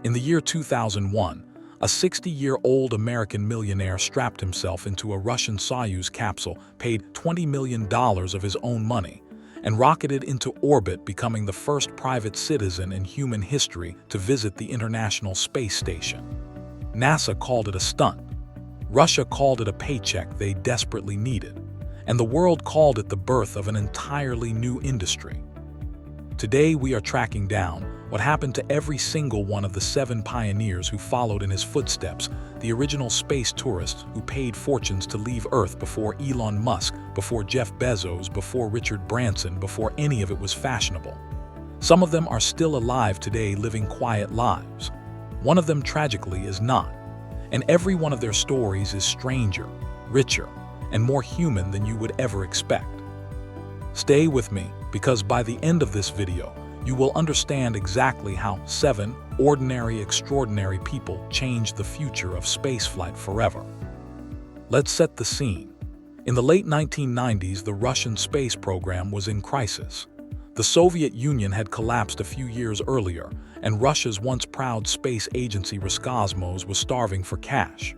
In the year 2001, a 60-year-old American millionaire strapped himself into a Russian Soyuz capsule, paid $20 million of his own money, and rocketed into orbit, becoming the first private citizen in human history to visit the International Space Station. NASA called it a stunt. Russia called it a paycheck they desperately needed, and the world called it the birth of an entirely new industry. Today, we are tracking down what happened to every single one of the 7 pioneers who followed in his footsteps, the original space tourists who paid fortunes to leave Earth before Elon Musk, before Jeff Bezos, before Richard Branson, before any of it was fashionable. Some of them are still alive today, living quiet lives. One of them, tragically, is not. And every one of their stories is stranger, richer, and more human than you would ever expect. Stay with me, because by the end of this video, you will understand exactly how 7 ordinary, extraordinary people changed the future of spaceflight forever. Let's set the scene. In the late 1990s, the Russian space program was in crisis. The Soviet Union had collapsed a few years earlier, and Russia's once proud space agency Roscosmos was starving for cash.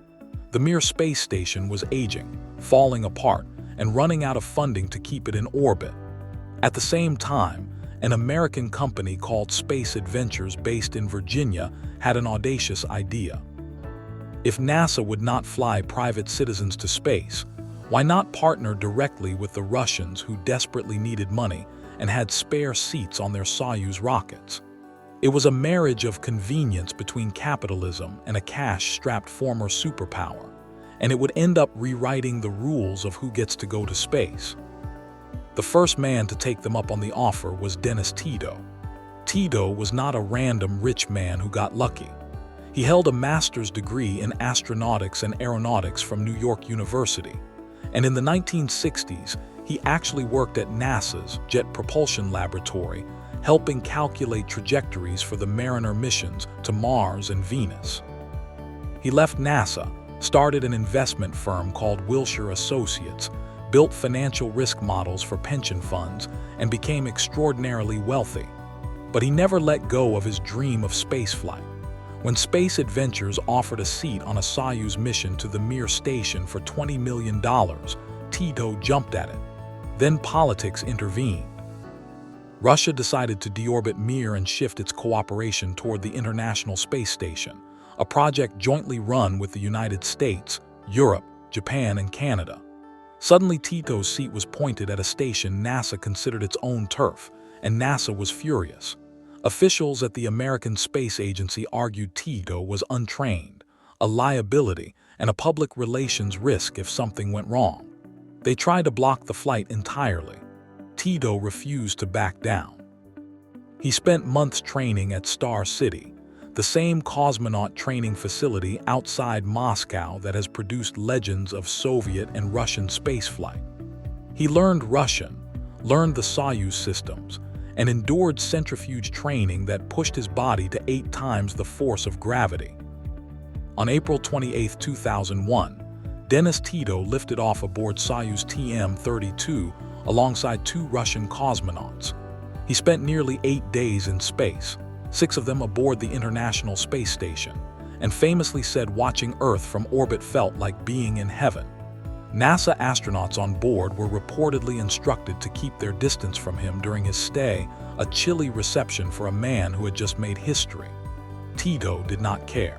The Mir space station was aging, falling apart, and running out of funding to keep it in orbit. At the same time, an American company called Space Adventures, based in Virginia, had an audacious idea. If NASA would not fly private citizens to space, why not partner directly with the Russians, who desperately needed money and had spare seats on their Soyuz rockets? It was a marriage of convenience between capitalism and a cash-strapped former superpower, and it would end up rewriting the rules of who gets to go to space. The first man to take them up on the offer was Dennis Tito. Tito was not a random rich man who got lucky. He held a master's degree in astronautics and aeronautics from New York University, and in the 1960s, he actually worked at NASA's Jet Propulsion Laboratory, helping calculate trajectories for the Mariner missions to Mars and Venus. He left NASA, started an investment firm called Wilshire Associates, built financial risk models for pension funds, and became extraordinarily wealthy. But he never let go of his dream of spaceflight. When Space Adventures offered a seat on a Soyuz mission to the Mir station for $20 million, Tito jumped at it. Then politics intervened. Russia decided to deorbit Mir and shift its cooperation toward the International Space Station, a project jointly run with the United States, Europe, Japan, and Canada. Suddenly, Tito's seat was pointed at a station NASA considered its own turf, and NASA was furious. Officials at the American Space Agency argued Tito was untrained, a liability, and a public relations risk if something went wrong. They tried to block the flight entirely. Tito refused to back down. He spent months training at Star City, the same cosmonaut training facility outside Moscow that has produced legends of Soviet and Russian spaceflight. He learned Russian, learned the Soyuz systems, and endured centrifuge training that pushed his body to 8 times the force of gravity. On April 28, 2001, Dennis Tito lifted off aboard Soyuz TM-32 alongside 2 Russian cosmonauts. He spent nearly 8 days in space, 6 of them aboard the International Space Station, and famously said watching Earth from orbit felt like being in heaven. NASA astronauts on board were reportedly instructed to keep their distance from him during his stay, a chilly reception for a man who had just made history. Tito did not care.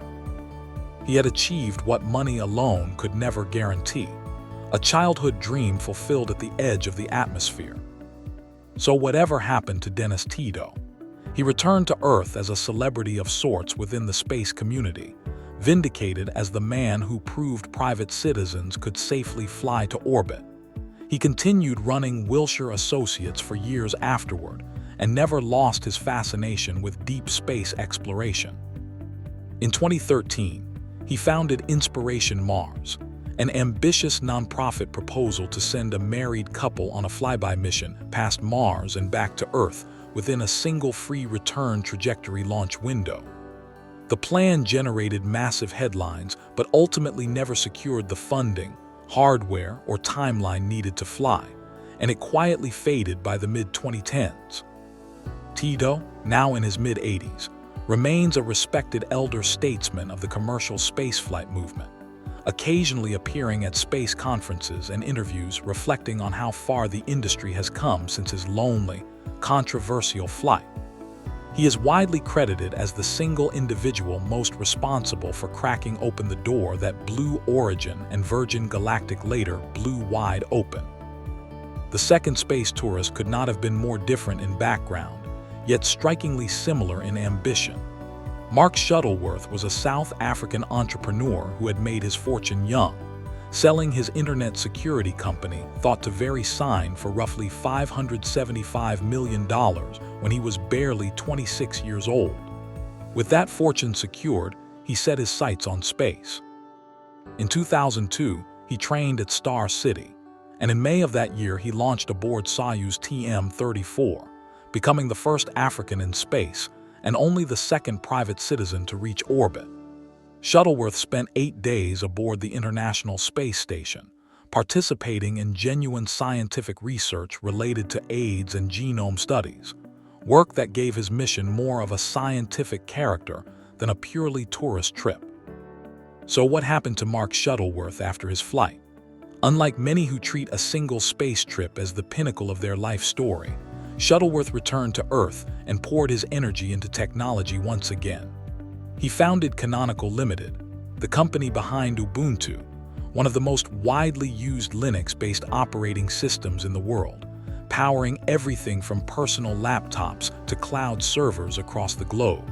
He had achieved what money alone could never guarantee, a childhood dream fulfilled at the edge of the atmosphere. So whatever happened to Dennis Tito, he returned to Earth as a celebrity of sorts within the space community, vindicated as the man who proved private citizens could safely fly to orbit. He continued running Wilshire Associates for years afterward and never lost his fascination with deep space exploration. In 2013, he founded Inspiration Mars, an ambitious nonprofit proposal to send a married couple on a flyby mission past Mars and back to Earth within a single free return trajectory launch window. The plan generated massive headlines, but ultimately never secured the funding, hardware, or timeline needed to fly, and it quietly faded by the mid-2010s. Tito, now in his mid-80s, remains a respected elder statesman of the commercial spaceflight movement, occasionally appearing at space conferences and interviews reflecting on how far the industry has come since his lonely, controversial flight. He is widely credited as the single individual most responsible for cracking open the door that Blue Origin and Virgin Galactic later blew wide open. The second space tourist could not have been more different in background, yet strikingly similar in ambition. Mark Shuttleworth was a South African entrepreneur who had made his fortune young, selling his internet security company thought to very sign for roughly $575 million when he was barely 26 years old. With that fortune secured, he set his sights on space. In 2002, he trained at Star City, and in May of that year he launched aboard Soyuz TM-34, becoming the first African in space and only the second private citizen to reach orbit. Shuttleworth spent 8 days aboard the International Space Station, participating in genuine scientific research related to AIDS and genome studies, work that gave his mission more of a scientific character than a purely tourist trip. So what happened to Mark Shuttleworth after his flight? Unlike many who treat a single space trip as the pinnacle of their life story, Shuttleworth returned to Earth and poured his energy into technology once again. He founded Canonical Limited, the company behind Ubuntu, one of the most widely used Linux-based operating systems in the world, powering everything from personal laptops to cloud servers across the globe.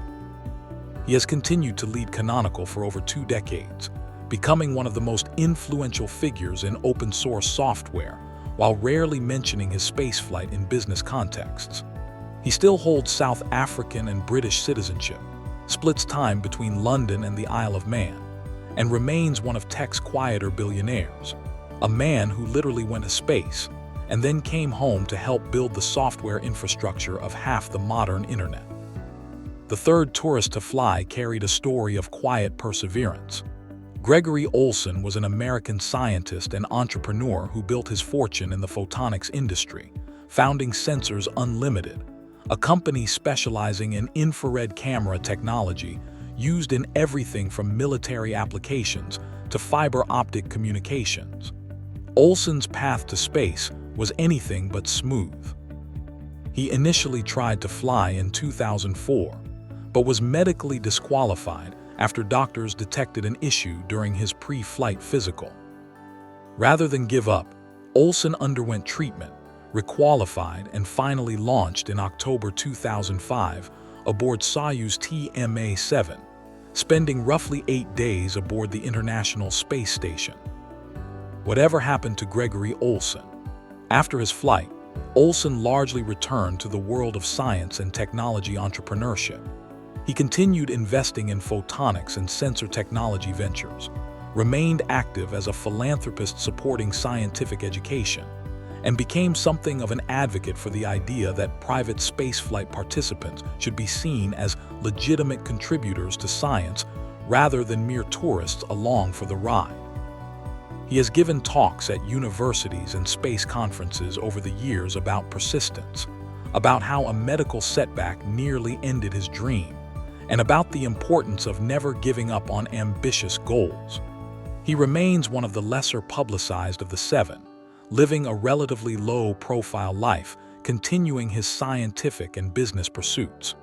He has continued to lead Canonical for over 2 decades, becoming one of the most influential figures in open-source software, while rarely mentioning his spaceflight in business contexts. He still holds South African and British citizenship, splits time between London and the Isle of Man, and remains one of tech's quieter billionaires, a man who literally went to space and then came home to help build the software infrastructure of half the modern internet. The third tourist to fly carried a story of quiet perseverance. Gregory Olson was an American scientist and entrepreneur who built his fortune in the photonics industry, founding Sensors Unlimited, a company specializing in infrared camera technology used in everything from military applications to fiber optic communications. Olson's path to space was anything but smooth. He initially tried to fly in 2004, but was medically disqualified after doctors detected an issue during his pre-flight physical. Rather than give up, Olson underwent treatment, requalified, and finally launched in October 2005 aboard Soyuz TMA-7, spending roughly 8 days aboard the International Space Station. Whatever happened to Gregory Olson? After his flight, Olson largely returned to the world of science and technology entrepreneurship. He continued investing in photonics and sensor technology ventures, remained active as a philanthropist supporting scientific education, and became something of an advocate for the idea that private spaceflight participants should be seen as legitimate contributors to science rather than mere tourists along for the ride. He has given talks at universities and space conferences over the years about persistence, about how a medical setback nearly ended his dream, and about the importance of never giving up on ambitious goals. He remains one of the lesser publicized of the 7, living a relatively low-profile life, continuing his scientific and business pursuits.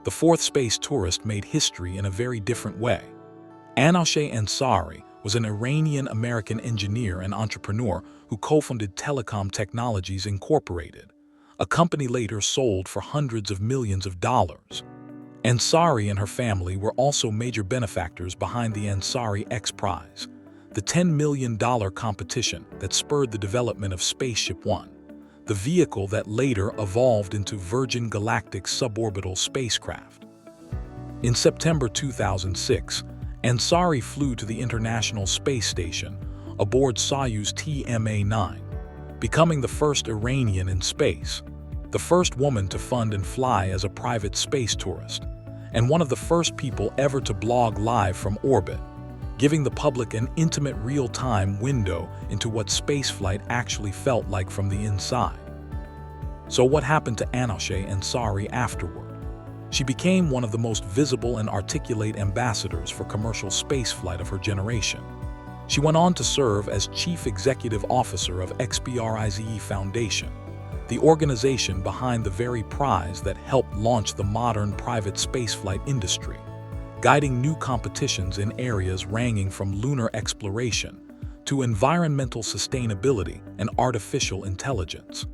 The fourth space tourist made history in a very different way. Anousheh Ansari was an Iranian-American engineer and entrepreneur who co-founded Telecom Technologies Incorporated, a company later sold for hundreds of millions of dollars. Ansari and her family were also major benefactors behind the Ansari X Prize, the $10 million competition that spurred the development of Spaceship One, the vehicle that later evolved into Virgin Galactic's suborbital spacecraft. In September 2006, Ansari flew to the International Space Station aboard Soyuz TMA-9, becoming the first Iranian in space, the first woman to fund and fly as a private space tourist, and one of the first people ever to blog live from orbit, giving the public an intimate real-time window into what spaceflight actually felt like from the inside. So what happened to Anousheh Ansari afterward? She became one of the most visible and articulate ambassadors for commercial spaceflight of her generation. She went on to serve as Chief Executive Officer of XPRIZE Foundation, the organization behind the very prize that helped launch the modern private spaceflight industry, guiding new competitions in areas ranging from lunar exploration to environmental sustainability and artificial intelligence.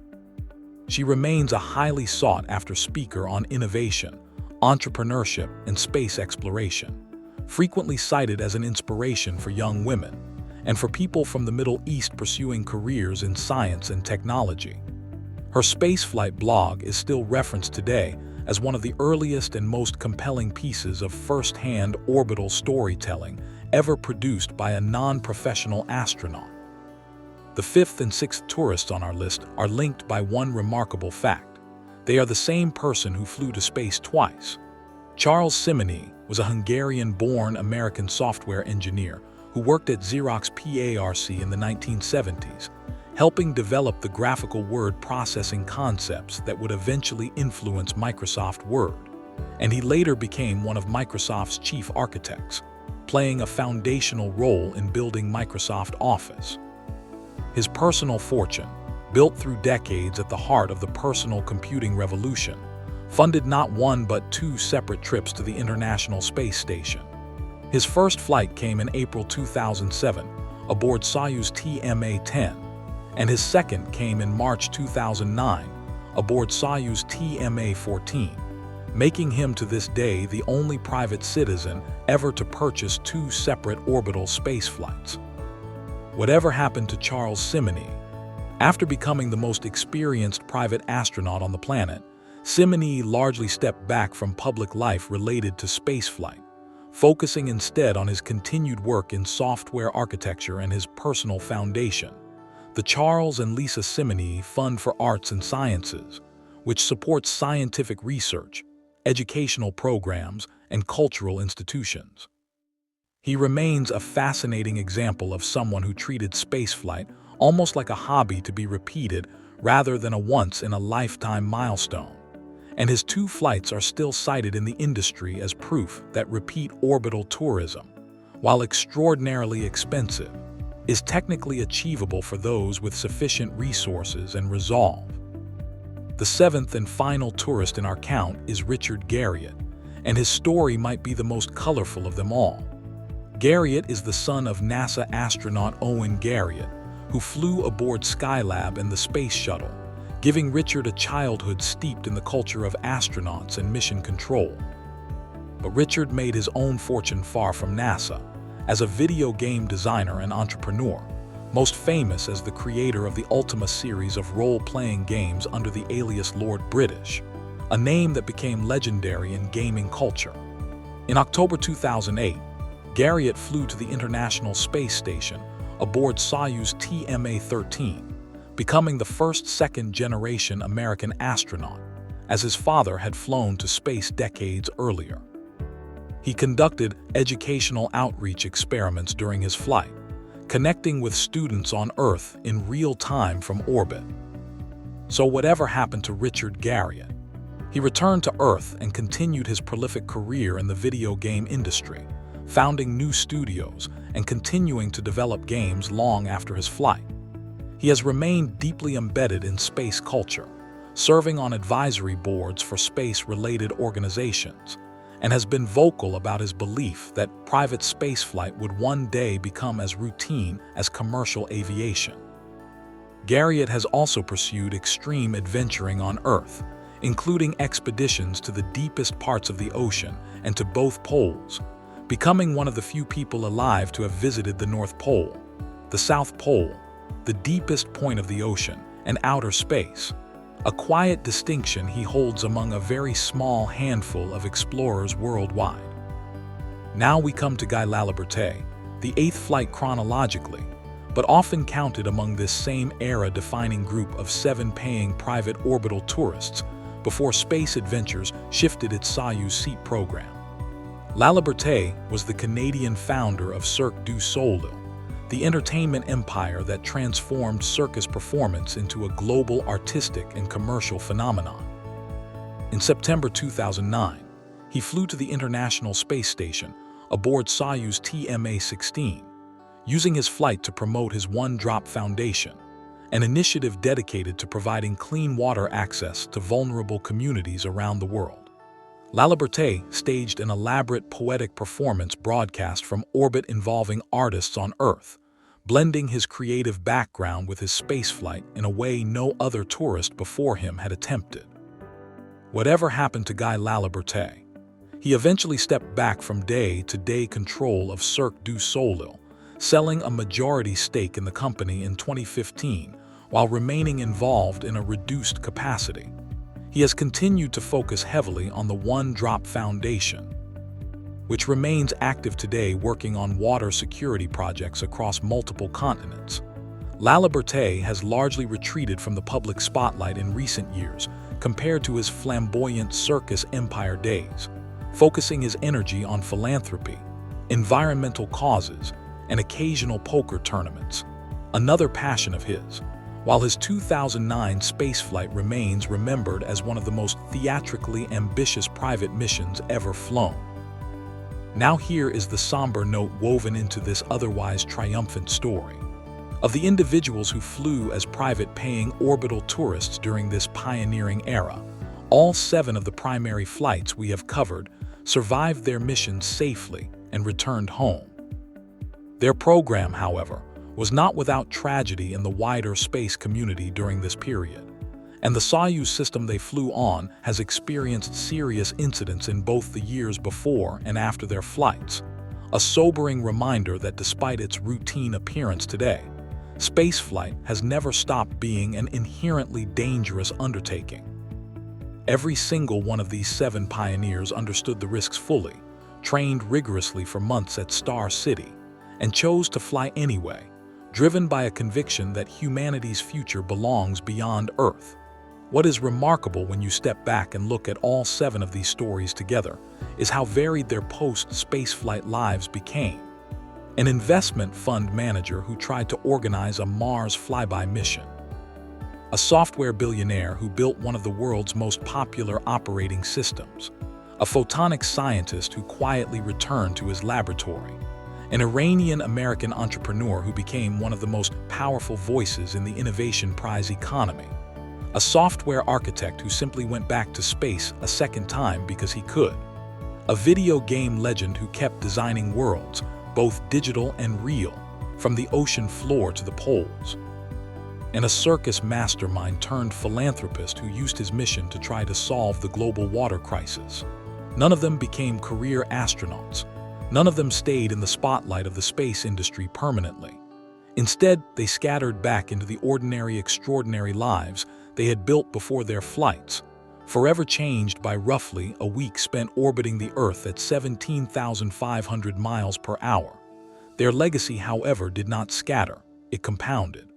She remains a highly sought-after speaker on innovation, entrepreneurship, and space exploration, frequently cited as an inspiration for young women and for people from the Middle East pursuing careers in science and technology. Her spaceflight blog is still referenced today as one of the earliest and most compelling pieces of first-hand orbital storytelling ever produced by a non-professional astronaut. The fifth and sixth tourists on our list are linked by one remarkable fact. They are the same person who flew to space twice. Charles Simonyi was a Hungarian-born American software engineer who worked at Xerox PARC in the 1970s, helping develop the graphical word processing concepts that would eventually influence Microsoft Word. And he later became one of Microsoft's chief architects, playing a foundational role in building Microsoft Office. His personal fortune, built through decades at the heart of the personal computing revolution, funded not one but two separate trips to the International Space Station. His first flight came in April 2007 aboard Soyuz TMA-10, and his second came in March 2009 aboard Soyuz TMA-14, making him to this day the only private citizen ever to purchase two separate orbital space flights. Whatever happened to Charles Simonyi? After becoming the most experienced private astronaut on the planet, Simonyi largely stepped back from public life related to spaceflight, focusing instead on his continued work in software architecture and his personal foundation, the Charles and Lisa Simonyi Fund for Arts and Sciences, which supports scientific research, educational programs, and cultural institutions. He remains a fascinating example of someone who treated spaceflight almost like a hobby to be repeated rather than a once-in-a-lifetime milestone. And his two flights are still cited in the industry as proof that repeat orbital tourism, while extraordinarily expensive, is technically achievable for those with sufficient resources and resolve. The seventh and final tourist in our count is Richard Garriott, and his story might be the most colorful of them all. Garriott is the son of NASA astronaut Owen Garriott, who flew aboard Skylab and the Space Shuttle, giving Richard a childhood steeped in the culture of astronauts and mission control. But Richard made his own fortune far from NASA, as a video game designer and entrepreneur, most famous as the creator of the Ultima series of role-playing games under the alias Lord British, a name that became legendary in gaming culture. In October 2008, Garriott flew to the International Space Station aboard Soyuz TMA-13, becoming the first second-generation American astronaut, as his father had flown to space decades earlier. He conducted educational outreach experiments during his flight, connecting with students on Earth in real time from orbit. So whatever happened to Richard Garriott? He returned to Earth and continued his prolific career in the video game industry, founding new studios and continuing to develop games long after his flight. He has remained deeply embedded in space culture, serving on advisory boards for space-related organizations, and has been vocal about his belief that private spaceflight would one day become as routine as commercial aviation. Garriott has also pursued extreme adventuring on Earth, including expeditions to the deepest parts of the ocean and to both poles, becoming one of the few people alive to have visited the North Pole, the South Pole, the deepest point of the ocean, and outer space, a quiet distinction he holds among a very small handful of explorers worldwide. Now we come to Guy Laliberté, the eighth flight chronologically, but often counted among this same era-defining group of 7 paying private orbital tourists before Space Adventures shifted its Soyuz seat program. Laliberté was the Canadian founder of Cirque du Soleil, the entertainment empire that transformed circus performance into a global artistic and commercial phenomenon. In September 2009, he flew to the International Space Station aboard Soyuz TMA-16, using his flight to promote his One Drop Foundation, an initiative dedicated to providing clean water access to vulnerable communities around the world. Laliberté staged an elaborate poetic performance broadcast from orbit involving artists on Earth, blending his creative background with his spaceflight in a way no other tourist before him had attempted. Whatever happened to Guy Laliberté? He eventually stepped back from day-to-day control of Cirque du Soleil, selling a majority stake in the company in 2015 while remaining involved in a reduced capacity. He has continued to focus heavily on the One Drop Foundation, which remains active today working on water security projects across multiple continents. Laliberté has largely retreated from the public spotlight in recent years compared to his flamboyant circus empire days, focusing his energy on philanthropy, environmental causes, and occasional poker tournaments, another passion of his, while his 2009 spaceflight remains remembered as one of the most theatrically ambitious private missions ever flown. Now here is the somber note woven into this otherwise triumphant story. Of the individuals who flew as private paying orbital tourists during this pioneering era, all 7 of the primary flights we have covered survived their missions safely and returned home. Their program, however, was not without tragedy in the wider space community during this period, and the Soyuz system they flew on has experienced serious incidents in both the years before and after their flights, a sobering reminder that despite its routine appearance today, spaceflight has never stopped being an inherently dangerous undertaking. Every single one of these 7 pioneers understood the risks fully, trained rigorously for months at Star City, and chose to fly anyway, driven by a conviction that humanity's future belongs beyond Earth. What is remarkable when you step back and look at all 7 of these stories together is how varied their post-spaceflight lives became. An investment fund manager who tried to organize a Mars flyby mission. A software billionaire who built one of the world's most popular operating systems. A photonics scientist who quietly returned to his laboratory. An Iranian-American entrepreneur who became one of the most powerful voices in the Innovation Prize economy. A software architect who simply went back to space a second time because he could. A video game legend who kept designing worlds, both digital and real, from the ocean floor to the poles. And a circus mastermind turned philanthropist who used his mission to try to solve the global water crisis. None of them became career astronauts. None of them stayed in the spotlight of the space industry permanently. Instead, they scattered back into the ordinary, extraordinary lives they had built before their flights, forever changed by roughly a week spent orbiting the Earth at 17,500 miles per hour. Their legacy, however, did not scatter, it compounded.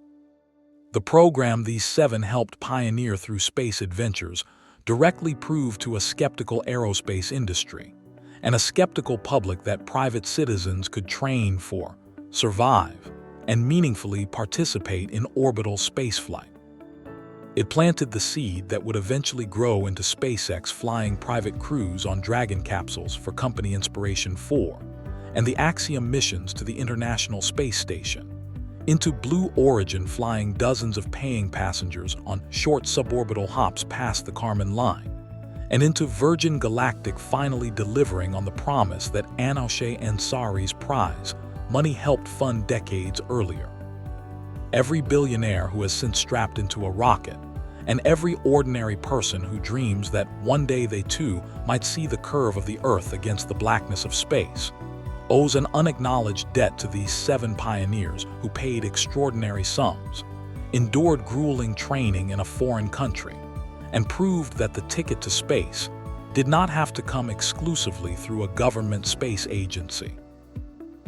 The program these 7 helped pioneer through space adventures directly proved to a skeptical aerospace industry and a skeptical public that private citizens could train for, survive, and meaningfully participate in orbital spaceflight. It planted the seed that would eventually grow into SpaceX flying private crews on Dragon capsules for Company Inspiration 4, and the Axiom missions to the International Space Station, into Blue Origin flying dozens of paying passengers on short suborbital hops past the Kármán line, and into Virgin Galactic finally delivering on the promise that Anousheh Ansari's prize money helped fund decades earlier. Every billionaire who has since strapped into a rocket, and every ordinary person who dreams that one day they too might see the curve of the Earth against the blackness of space, owes an unacknowledged debt to these 7 pioneers who paid extraordinary sums, endured grueling training in a foreign country, and proved that the ticket to space did not have to come exclusively through a government space agency.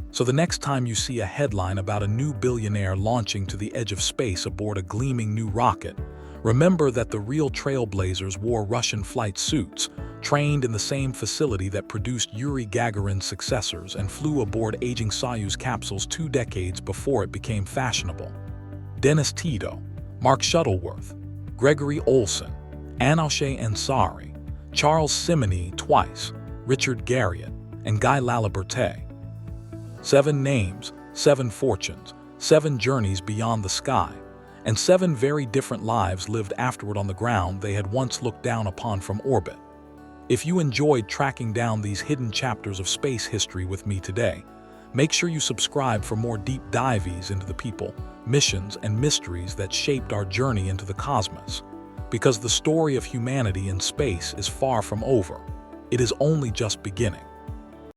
So the next time you see a headline about a new billionaire launching to the edge of space aboard a gleaming new rocket, remember that the real trailblazers wore Russian flight suits, trained in the same facility that produced Yuri Gagarin's successors and flew aboard aging Soyuz capsules 2 decades before it became fashionable. Dennis Tito, Mark Shuttleworth, Gregory Olson, Anousheh Ansari, Charles Simonyi twice, Richard Garriott, and Guy Laliberté. 7 names, 7 fortunes, 7 journeys beyond the sky, and 7 very different lives lived afterward on the ground they had once looked down upon from orbit. If you enjoyed tracking down these hidden chapters of space history with me today, make sure you subscribe for more deep dives into the people, missions, and mysteries that shaped our journey into the cosmos. Because the story of humanity in space is far from over. It is only just beginning.